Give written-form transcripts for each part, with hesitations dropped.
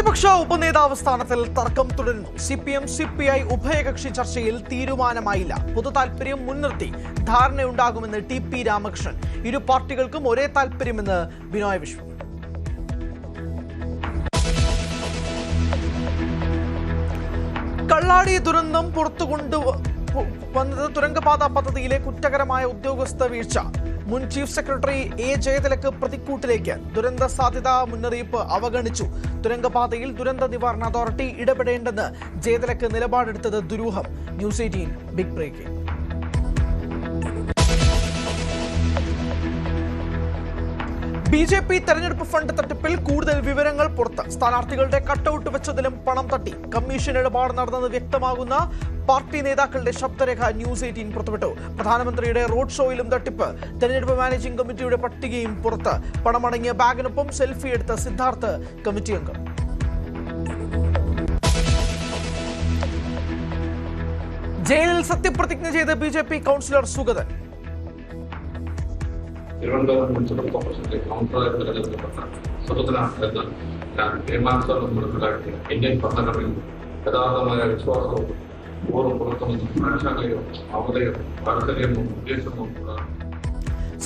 പ്രതിപക്ഷ ഉപനേതാവ് സ്ഥാനത്തിൽ തർക്കം തുടരുന്നു. സിപിഎം സിപിഐ ഉഭയകക്ഷി ചർച്ചയിൽ തീരുമാനമായില്ല. പൊതുതാൽപര്യം മുൻനിർത്തി ധാരണയുണ്ടാകുമെന്ന് ടി.പി. രാമകൃഷ്ണൻ. ഇരു പാർട്ടികൾക്കും ഒരേ താൽപര്യമെന്ന് ബിനോയ് വിശ്വം. കള്ളാടി ദുരന്തം പുറത്തുകൊണ്ടുവന്നത് തുരങ്കപാത പദ്ധതിയിലെ കുറ്റകരമായ ഉദ്യോഗസ്ഥ വീഴ്ച. മുൻ ചീഫ് സെക്രട്ടറി എ ജയതിലക് പ്രതിക്കൂട്ടിലേക്ക്. ദുരന്ത സാധ്യതാ മുന്നറിയിപ്പ് അവഗണിച്ചു. തുരങ്കപാതയിൽ ദുരന്ത നിവാരണ അതോറിറ്റി ഇടപെടേണ്ടെന്ന് ജയതിലക് നിലപാടെടുത്തത് ദുരൂഹം. News 18 big breaking. ബി.ജെ.പി. തെരഞ്ഞെടുപ്പ് ഫണ്ട് തട്ടിപ്പിൽ കൂടുതൽ വിവരങ്ങൾ പുറത്ത്. സ്ഥാനാർത്ഥികളുടെ കട്ടൌട്ട് വെച്ചതിലും പണം തട്ടി. കമ്മീഷൻ ഇടപാട് നടന്നത് വ്യക്തമാകുന്ന പാർട്ടി നേതാക്കളുടെ ശബ്ദരേഖ ന്യൂസ് 18 പുറത്തുവിട്ടു. പ്രധാനമന്ത്രിയുടെ റോഡ് ഷോയിലും തട്ടിപ്പ്. തെരഞ്ഞെടുപ്പ് മാനേജിംഗ് കമ്മിറ്റിയുടെ പട്ടികയും പുറത്ത്. പണമടങ്ങിയ ബാഗിനൊപ്പം സെൽഫി എടുത്ത സിദ്ധാർത്ഥ് കമ്മിറ്റി അംഗം. ജയിലിൽ സത്യപ്രതിജ്ഞ ചെയ്ത് BJP. Councillor Sugathan. Thiruvananthapuram municipal കോർപ്പറേഷന്റെ കൗൺസിലറായി തെരഞ്ഞെടുക്കപ്പെട്ട സുഗതന എന്ന ഞാൻ തീരുമാനിച്ചതും മനസ്സിലാക്കി ഇന്ത്യൻ ഭരണഘടനയിൽ യഥാർത്ഥമായ വിശ്വാസവും പൂർവ്വം പുറത്തുനിന്നും മനഃശാഖയോ അവതയോ വാത്സല്യമോ ഉദ്ദേശമോ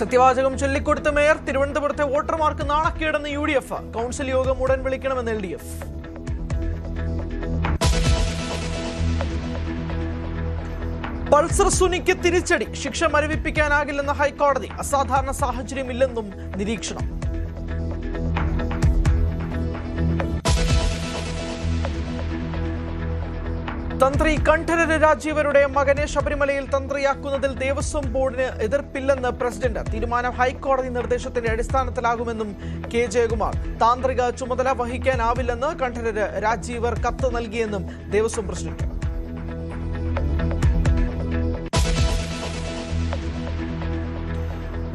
സത്യവാചകം ചൊല്ലിക്കൊടുത്ത മേയർ. തിരുവനന്തപുരത്തെ വോട്ടർമാർക്ക് നാണക്കേടെന്ന് UDF. കൗൺസിൽ യോഗം ഉടൻ വിളിക്കണമെന്ന് LDF. പൾസർ സുനിക്ക് തിരിച്ചടി. ശിക്ഷ മരവിപ്പിക്കാനാകില്ലെന്ന ഹൈക്കോടതി. അസാധാരണ സാഹചര്യമില്ലെന്നും നിരീക്ഷണം. തന്ത്രി കണ്ഠരര് രാജീവരുടെ മകനെ ശബരിമലയിൽ തന്ത്രിയാക്കുന്നതിൽ ദേവസ്വം ബോർഡിന് എതിർപ്പില്ലെന്ന് പ്രസിഡന്റ്. തീരുമാനം ഹൈക്കോടതി നിർദ്ദേശത്തിന്റെ അടിസ്ഥാനത്തിലാകുമെന്നും കെ ജയകുമാർ. താന്ത്രിക ചുമതല വഹിക്കാനാവില്ലെന്ന് കണ്ഠരര് രാജീവർ കത്ത് നൽകിയെന്നും ദേവസ്വം പ്രസിഡന്റ്.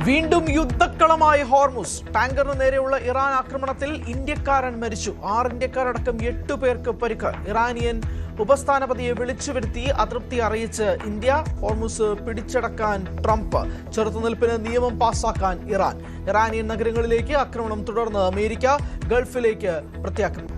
വീണ്ടും യുദ്ധക്കളമായി ഹോർമുസ്. ടാങ്കറിന് നേരെയുള്ള ഇറാൻ ആക്രമണത്തിൽ ഇന്ത്യക്കാരൻ മരിച്ചു. 6 ഇന്ത്യക്കാരടക്കം 8 പേർക്ക് പരിക്ക്. ഇറാനിയൻ ഉപസ്ഥാനപതിയെ വിളിച്ചു വരുത്തി അതൃപ്തി അറിയിച്ച് ഇന്ത്യ. ഹോർമുസ് പിടിച്ചടക്കാൻ ട്രംപ്. ചെറുത്തുനിൽപ്പിന് നിയമം പാസാക്കാൻ ഇറാൻ. ഇറാനിയൻ നഗരങ്ങളിലേക്ക് ആക്രമണം തുടർന്ന് അമേരിക്ക. ഗൾഫിലേക്ക് പ്രത്യാക്രമണം.